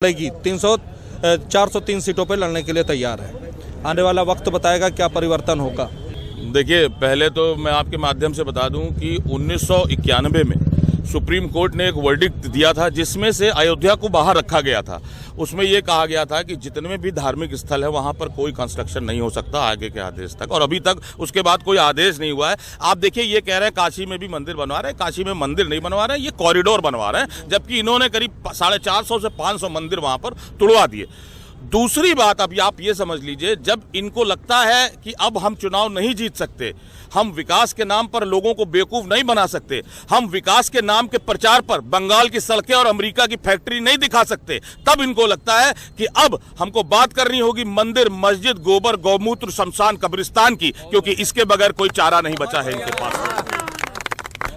लड़ेगी 403 सीटों पर लड़ने के लिए तैयार है। आने वाला वक्त बताएगा क्या परिवर्तन होगा। देखिए, पहले तो मैं आपके माध्यम से बता दूं कि 1991 में सुप्रीम कोर्ट ने एक वर्डिक्ट दिया था जिसमें से अयोध्या को बाहर रखा गया था। उसमें यह कहा गया था कि जितने भी धार्मिक स्थल है वहां पर कोई कंस्ट्रक्शन नहीं हो सकता आगे के आदेश तक, और अभी तक उसके बाद कोई आदेश नहीं हुआ है। आप देखिए, ये कह रहे हैं काशी में भी मंदिर बनवा रहे हैं। काशी में मंदिर नहीं बनवा रहे हैं, ये कॉरिडोर बनवा रहे हैं, जबकि इन्होंने करीब 450 से 500 मंदिर वहां पर तुड़वा दिए। दूसरी बात, अब आप ये समझ लीजिए, जब इनको लगता है कि अब हम चुनाव नहीं जीत सकते, हम विकास के नाम पर लोगों को बेवकूफ नहीं बना सकते, हम विकास के नाम के प्रचार पर बंगाल की सड़कें और अमेरिका की फैक्ट्री नहीं दिखा सकते, तब इनको लगता है कि अब हमको बात करनी होगी मंदिर, मस्जिद, गोबर, गौमूत्र, शमशान, कब्रिस्तान की, क्योंकि इसके बगैर कोई चारा नहीं बचा है इनके पास।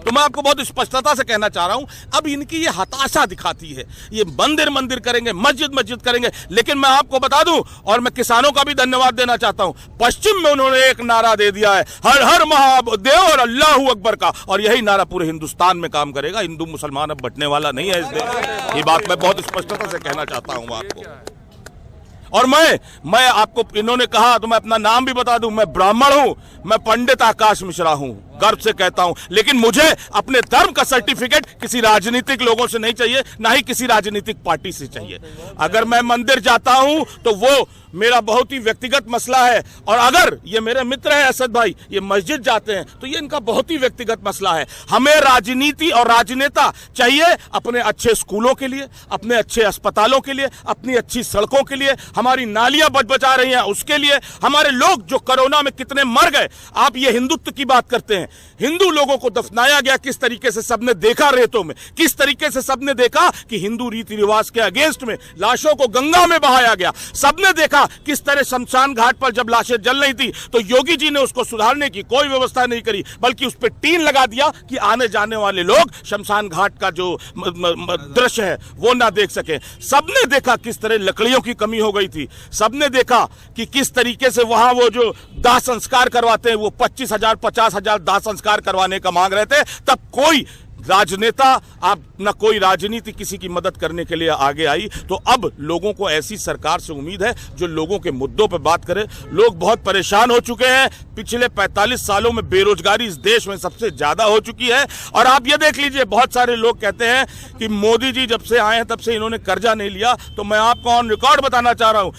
तो मैं आपको बहुत स्पष्टता से कहना चाह रहा हूं, अब इनकी ये हताशा दिखाती है। ये मंदिर मंदिर करेंगे, मस्जिद मस्जिद करेंगे, लेकिन मैं आपको बता दूं, और मैं किसानों का भी धन्यवाद देना चाहता हूं, पश्चिम में उन्होंने एक नारा दे दिया है, हर हर महादेव और अल्लाहू अकबर का, और यही नारा पूरे हिंदुस्तान में काम करेगा। हिंदू मुसलमान अब बंटने वाला नहीं है इस देश। ये बात मैं बहुत स्पष्टता से कहना चाहता हूं आपको। और मैं आपको, इन्होंने कहा तो मैं अपना नाम भी बता दूं, मैं ब्राह्मण हूं, मैं पंडित आकाश मिश्रा हूं, गर्व से कहता हूं, लेकिन मुझे अपने धर्म का सर्टिफिकेट किसी राजनीतिक लोगों से नहीं चाहिए, ना ही किसी राजनीतिक पार्टी से चाहिए। अगर मैं मंदिर जाता हूं तो वो मेरा बहुत ही व्यक्तिगत मसला है, और अगर ये मेरे मित्र हैं असद भाई, ये मस्जिद जाते हैं तो ये इनका बहुत ही व्यक्तिगत मसला है। हमें राजनीति और राजनेता चाहिए अपने अच्छे स्कूलों के लिए, अपने अच्छे अस्पतालों के लिए, अपनी अच्छी सड़कों के लिए, हमारी नालियां बचा रही हैं उसके लिए, हमारे लोग जो कोरोना में कितने मर गए। आप ये हिंदुत्व की बात करते हैं, हिंदू लोगों को दफनाया गया, किस तरीके से सबने देखा रेतों में, किस तरीके से सबने देखा कि हिंदू रीति रिवाज के अगेंस्ट में लाशों को गंगा में बहाया गया। सबने देखा किस तरह शमशान घाट पर जब लाशें जल रही थी तो योगी जी ने उसको सुधारने की कोई व्यवस्था नहीं करी, बल्कि उस पर टीन लगा दिया कि आने जाने वाले लोग शमशान घाट का जो दृश्य है वो ना देख सके। सबने देखा किस तरह लकड़ियों की कमी हो गई थी, सबने देखा कि किस तरीके से वहां वो जो दाह संस्कार करवाते हैं वो 25,000 50,000 दाह संस्कार करवाने का मांग रहे थे। तब कोई राजनेता, आप न कोई राजनीति किसी की मदद करने के लिए आगे आई। तो अब लोगों को ऐसी सरकार से उम्मीद है जो लोगों के मुद्दों पर बात करे। लोग बहुत परेशान हो चुके हैं, पिछले 45 सालों में बेरोजगारी इस देश में सबसे ज्यादा हो चुकी है। और आप ये देख लीजिए, बहुत सारे लोग कहते हैं कि मोदी जी जब से आए हैं तब से इन्होंने कर्जा नहीं लिया। तो मैं आपको ऑन रिकॉर्ड बताना चाह रहा हूं,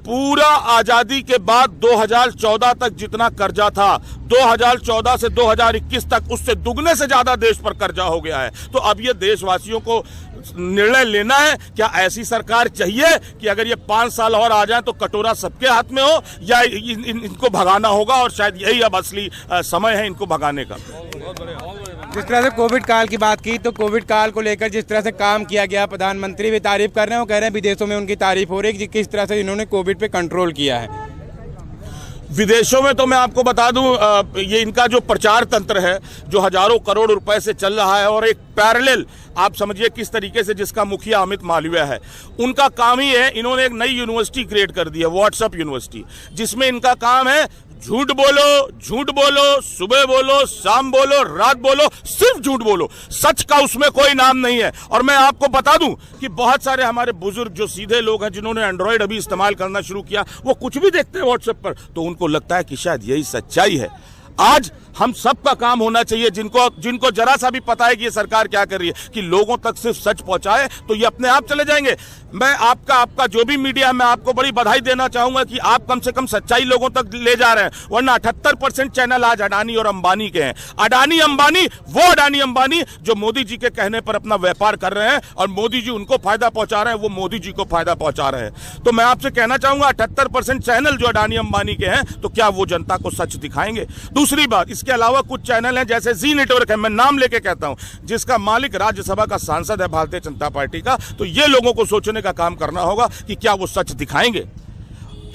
पूरा आजादी के बाद 2014 तक जितना कर्जा था, 2014 से 2021 तक उससे दुगने से ज्यादा देश पर कर्जा हो गया है। तो अब ये देशवासियों को निर्णय लेना है, क्या ऐसी सरकार चाहिए कि अगर ये 5 साल और आ जाए तो कटोरा सबके हाथ में हो, या इनको भगाना होगा, और शायद यही अब असली समय है इनको भगाने का। जिस तरह से कोविड काल की बात की, तो कोविड काल को लेकर जिस तरह से काम किया गया, प्रधानमंत्री भी तारीफ कर रहे हैं, वो कह रहे हैं विदेशों में उनकी तारीफ हो रही है कि किस तरह से इन्होंने कोविड पे कंट्रोल किया है। विदेशों में तो मैं आपको बता दूं, ये इनका जो प्रचार तंत्र है जो हजारों करोड़ रुपए से चल रहा है, और एक पैरेलल आप समझिए किस तरीके से, जिसका मुखिया अमित मालवीय है, उनका काम ही है, इन्होंने एक नई यूनिवर्सिटी क्रिएट कर दी है, व्हाट्सएप यूनिवर्सिटी, जिसमें इनका काम है झूठ बोलो, सुबह बोलो, शाम बोलो, रात बोलो, सिर्फ झूठ बोलो, सच का उसमें कोई नाम नहीं है। और मैं आपको बता दूं कि बहुत सारे हमारे बुजुर्ग जो सीधे लोग हैं जिन्होंने एंड्रॉइड अभी इस्तेमाल करना शुरू किया, वो कुछ भी देखते हैं व्हाट्सएप पर तो उनको लगता है कि शायद यही सच्चाई है। आज हम सबका काम होना चाहिए, जिनको जरा सा भी पता है कि ये सरकार क्या कर रही है, कि लोगों तक सिर्फ सच पहुंचाए तो ये अपने आप चले जाएंगे। मैं आपका जो भी मीडिया है, मैं आपको बड़ी बधाई देना चाहूंगा कि आप कम से कम सच्चाई लोगों तक ले जा रहे हैं, वरना 78% चैनल आज अडानी और अंबानी के हैं। अडानी अंबानी जो मोदी जी के कहने पर अपना व्यापार कर रहे हैं, और मोदी जी उनको फायदा पहुंचा रहे हैं, वो मोदी जी को फायदा पहुंचा रहे हैं। तो मैं आपसे कहना चाहूंगा, 78% चैनल जो अडानी अंबानी के हैं, तो क्या वो जनता को सच दिखाएंगे? दूसरी बात, इसके अलावा कुछ चैनल हैं जैसे जी नेटवर्क है, मैं नाम लेके कहता हूं, जिसका मालिक राज्यसभा का सांसद है भारतीय जनता पार्टी का। तो ये लोगों को सोचने का काम करना होगा कि क्या वो सच दिखाएंगे।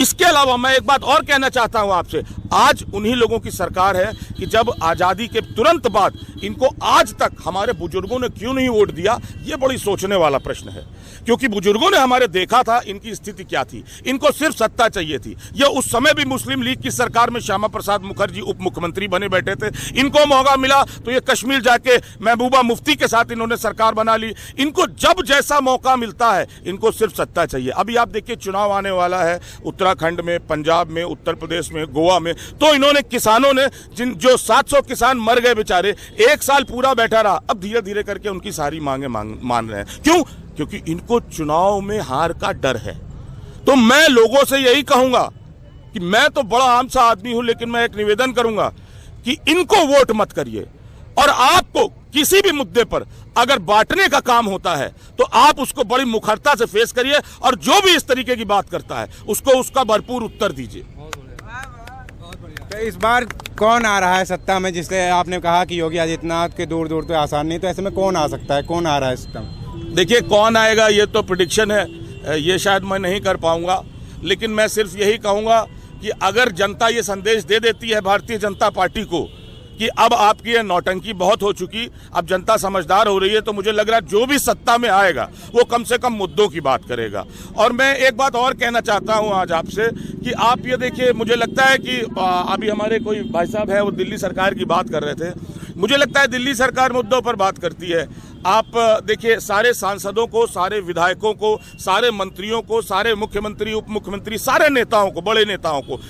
इसके अलावा मैं एक बात और कहना चाहता हूं आपसे, आज उन्हीं लोगों की सरकार है कि जब आजादी के तुरंत बाद इनको आज तक हमारे बुजुर्गों ने क्यों नहीं वोट दिया, ये बड़ी सोचने वाला प्रश्न है। क्योंकि बुजुर्गों ने हमारे देखा था इनकी स्थिति क्या थी, इनको सिर्फ सत्ता चाहिए थी। ये उस समय भी मुस्लिम लीग की सरकार में श्यामा प्रसाद मुखर्जी उप मुख्यमंत्री बने बैठे थे, इनको मौका मिला तो ये कश्मीर जाके महबूबा मुफ्ती के साथ इन्होंने सरकार बना ली। इनको जब जैसा मौका मिलता है इनको सिर्फ सत्ता चाहिए। अभी आप देखिए चुनाव आने वाला है उत्तराखंड में, पंजाब में, उत्तर प्रदेश में, गोवा में, तो इन्होंने किसानों ने जो 700 किसान मर गए बेचारे, 1 साल पूरा बैठा रहा, अब धीरे धीरे करके उनकी सारी मांगे मान रहे हैं। क्यों? क्योंकि इनको चुनाव में हार का डर है। तो मैं लोगों से यही कहूंगा कि मैं तो बड़ा आम सा आदमी हूं, लेकिन मैं एक निवेदन करूंगा कि इनको वोट मत करिए, और आपको किसी भी मुद्दे पर अगर बांटने का काम होता है तो आप उसको बड़ी मुखरता से फेस करिए, और जो भी इस तरीके की बात करता है उसको उसका भरपूर उत्तर दीजिए। तो इस बार कौन आ रहा है सत्ता में? जिससे आपने कहा कि योगी आदित्यनाथ के दूर दूर तो आसान नहीं, तो ऐसे में कौन आ सकता है, कौन आ रहा है सत्ता में? देखिए, कौन आएगा ये तो प्रेडिक्शन है, ये शायद मैं नहीं कर पाऊंगा, लेकिन मैं सिर्फ यही कहूंगा कि अगर जनता ये संदेश दे देती है भारतीय जनता पार्टी को कि अब आपकी ये नौटंकी बहुत हो चुकी, अब जनता समझदार हो रही है, तो मुझे लग रहा है जो भी सत्ता में आएगा वो कम से कम मुद्दों की बात करेगा। और मैं एक बात और कहना चाहता हूं आज आपसे कि आप ये देखिए, मुझे लगता है कि अभी हमारे कोई भाई साहब है वो दिल्ली सरकार की बात कर रहे थे, मुझे लगता है दिल्ली सरकार मुद्दों पर बात करती है। आप देखिए, सारे सांसदों को, सारे विधायकों को, सारे मंत्रियों को, सारे मुख्यमंत्री, उप मुख्यमंत्री, सारे नेताओं को, बड़े नेताओं को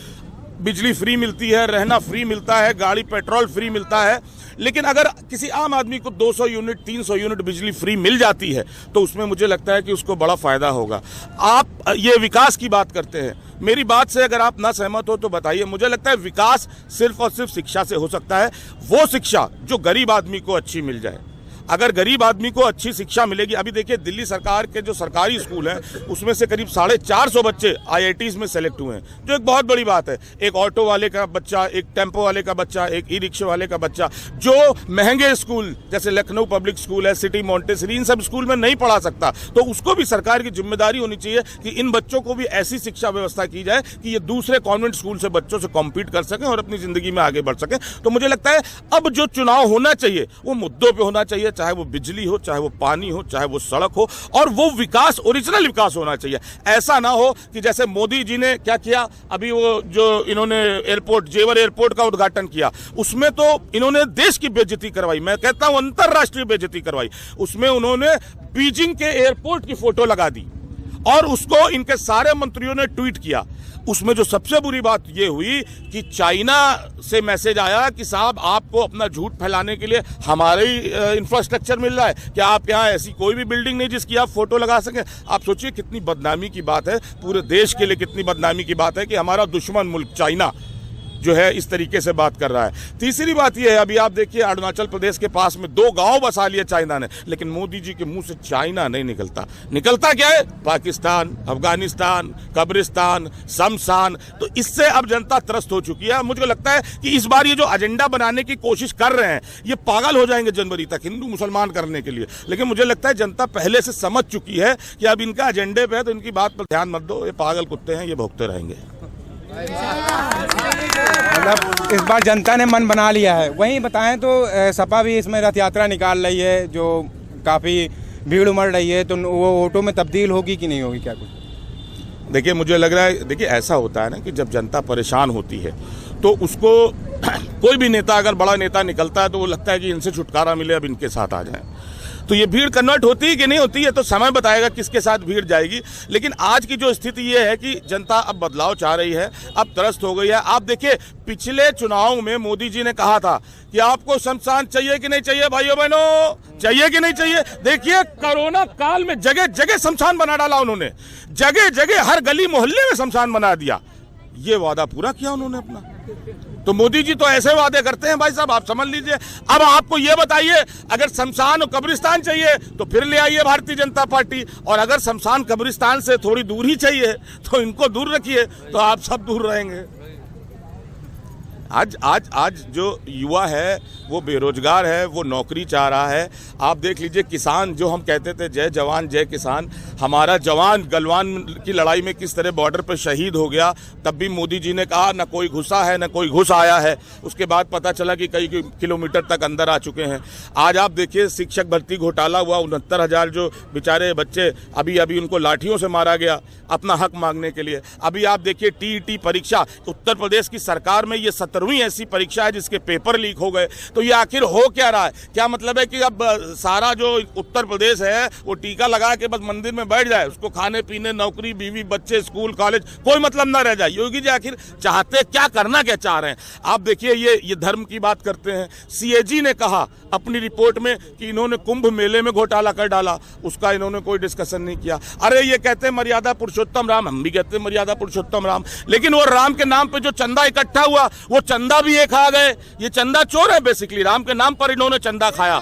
बिजली फ्री मिलती है, रहना फ्री मिलता है, गाड़ी पेट्रोल फ्री मिलता है। लेकिन अगर किसी आम आदमी को 200 यूनिट 300 यूनिट बिजली फ्री मिल जाती है तो उसमें मुझे लगता है कि उसको बड़ा फायदा होगा। आप ये विकास की बात करते हैं, मेरी बात से अगर आप ना सहमत हो तो बताइए। मुझे लगता है विकास सिर्फ और सिर्फ शिक्षा से हो सकता है, वो शिक्षा जो गरीब आदमी को अच्छी मिल जाए। अगर गरीब आदमी को अच्छी शिक्षा मिलेगी, अभी देखिए दिल्ली सरकार के जो सरकारी स्कूल हैं उसमें से करीब 450 बच्चे IITs में सेलेक्ट हुए हैं, जो एक बहुत बड़ी बात है। एक ऑटो वाले का बच्चा, एक टेम्पो वाले का बच्चा, एक ई रिक्शा वाले का बच्चा, जो महंगे स्कूल जैसे लखनऊ पब्लिक स्कूल है, सिटी मॉन्टेसरी, इन सब स्कूल में नहीं पढ़ा सकता, तो उसको भी सरकार की जिम्मेदारी होनी चाहिए कि इन बच्चों को भी ऐसी शिक्षा व्यवस्था की जाए कि ये दूसरे कॉन्वेंट स्कूल से बच्चों से कॉम्पीट कर सकें और अपनी जिंदगी में आगे बढ़ सकें। तो मुझे लगता है अब जो चुनाव होना चाहिए वो मुद्दों पर होना चाहिए, चाहे वो बिजली हो, चाहे वो पानी हो, चाहे वो सड़क हो, और वो विकास ओरिजिनल विकास होना चाहिए। ऐसा ना हो कि जैसे मोदी जी ने क्या किया, अभी वो जो इन्होंने एयरपोर्ट, जेवर एयरपोर्ट का उद्घाटन किया, उसमें तो इन्होंने देश की बेइज्जती करवाई, मैं कहता हूं अंतरराष्ट्रीय बेइज्जती करवाई। उसमें उन्होंने बीजिंग के एयरपोर्ट की फोटो लगा दी और उसको इनके सारे मंत्रियों ने ट्वीट किया। उसमें जो सबसे बुरी बात यह हुई कि चाइना से मैसेज आया कि साहब आपको अपना झूठ फैलाने के लिए हमारे ही इंफ्रास्ट्रक्चर मिल रहा है, क्या आप यहाँ ऐसी कोई भी बिल्डिंग नहीं जिसकी आप फोटो लगा सकें। आप सोचिए कितनी बदनामी की बात है, पूरे देश के लिए कितनी बदनामी की बात है कि हमारा दुश्मन मुल्क चाइना जो है इस तरीके से बात कर रहा है। तीसरी बात यह है, अभी आप देखिए अरुणाचल प्रदेश के पास में 2 गांव बसा लिए चाइना ने, लेकिन मोदी जी के मुंह से चाइना नहीं निकलता। निकलता क्या है? पाकिस्तान, अफगानिस्तान, कब्रिस्तान, शमशान। तो इससे अब जनता त्रस्त हो चुकी है। मुझे लगता है कि इस बार ये जो एजेंडा बनाने की कोशिश कर रहे हैं, ये पागल हो जाएंगे जनवरी तक हिंदू मुसलमान करने के लिए। लेकिन मुझे लगता है जनता पहले से समझ चुकी है कि अब इनका एजेंडे पे है, तो इनकी बात पर ध्यान मत दो, ये पागल कुत्ते हैं, ये भौंकते रहेंगे। मतलब इस बार जनता ने मन बना लिया है। वहीं बताएं तो सपा भी इसमें रथ यात्रा निकाल रही है, जो काफ़ी भीड़ उमड़ रही है, तो वो वोटों में तब्दील होगी कि नहीं होगी, क्या कुछ? देखिए, मुझे लग रहा है, देखिए ऐसा होता है ना कि जब जनता परेशान होती है तो उसको कोई भी नेता, अगर बड़ा नेता निकलता है तो वो लगता है कि इनसे छुटकारा मिले, अब इनके साथ आ जाए। तो ये भीड़ कन्वर्ट होती है कि नहीं होती है तो समय बताएगा किसके साथ भीड़ जाएगी। लेकिन आज की जो स्थिति ये है कि जनता अब बदलाव चाह रही है, अब त्रस्त हो गई है। आप देखिए, पिछले चुनाव में मोदी जी ने कहा था कि आपको शमशान चाहिए कि नहीं चाहिए, भाइयों बहनों, चाहिए कि नहीं चाहिए। देखिए, कोरोना काल में जगह जगह शमशान बना डाला उन्होंने, जगह जगह हर गली मोहल्ले में शमशान बना दिया। ये वादा पूरा किया उन्होंने अपना। तो मोदी जी तो ऐसे वादे करते हैं भाई साहब, आप समझ लीजिए। अब आपको ये बताइए, अगर शमशान और कब्रिस्तान चाहिए तो फिर ले आइए भारतीय जनता पार्टी, और अगर शमशान कब्रिस्तान से थोड़ी दूर ही चाहिए तो इनको दूर रखिए, तो आप सब दूर रहेंगे। आज आज आज जो युवा है वो बेरोजगार है, वो नौकरी चाह रहा है। आप देख लीजिए किसान, जो हम कहते थे जय जवान जय किसान, हमारा जवान गलवान की लड़ाई में किस तरह बॉर्डर पर शहीद हो गया, तब भी मोदी जी ने कहा न कोई घुसा है न कोई घुस आया है। उसके बाद पता चला कि कई किलोमीटर तक अंदर आ चुके हैं। आज आप देखिए शिक्षक भर्ती घोटाला हुआ, 69,000 जो बेचारे बच्चे अभी उनको लाठियों से मारा गया अपना हक मांगने के लिए। अभी आप देखिए टीईटी परीक्षा, उत्तर प्रदेश की सरकार में ये 17वीं ऐसी परीक्षा है जिसके पेपर लीक हो गए। तो ये आखिर हो क्या रहा है? क्या मतलब है कि अब सारा जो उत्तर प्रदेश है वो टीका लगा के बस मंदिर में बैठ जाए, उसको खाने पीने, नौकरी, बीवी, बच्चे, स्कूल, कॉलेज कोई मतलब ना रह जाए। योगी जी आखिर चाहते क्या, करना क्या चाह रहे हैं? आप देखिए ये धर्म की बात करते हैं। सीएजी ने कहा अपनी रिपोर्ट में कि इन्होंने कुंभ मेले में घोटाला कर डाला, उसका इन्होंने कोई डिस्कशन नहीं किया। अरे ये कहते हैं मर्यादा पुरुषोत्तम राम, हम भी कहते हैं मर्यादा पुरुषोत्तम राम, लेकिन वो राम के नाम पे जो चंदा इकट्ठा हुआ वो चंदा भी ये खा गए। ये चंदा चोर है बेसिकली, राम के नाम पर इन्होंने चंदा खाया।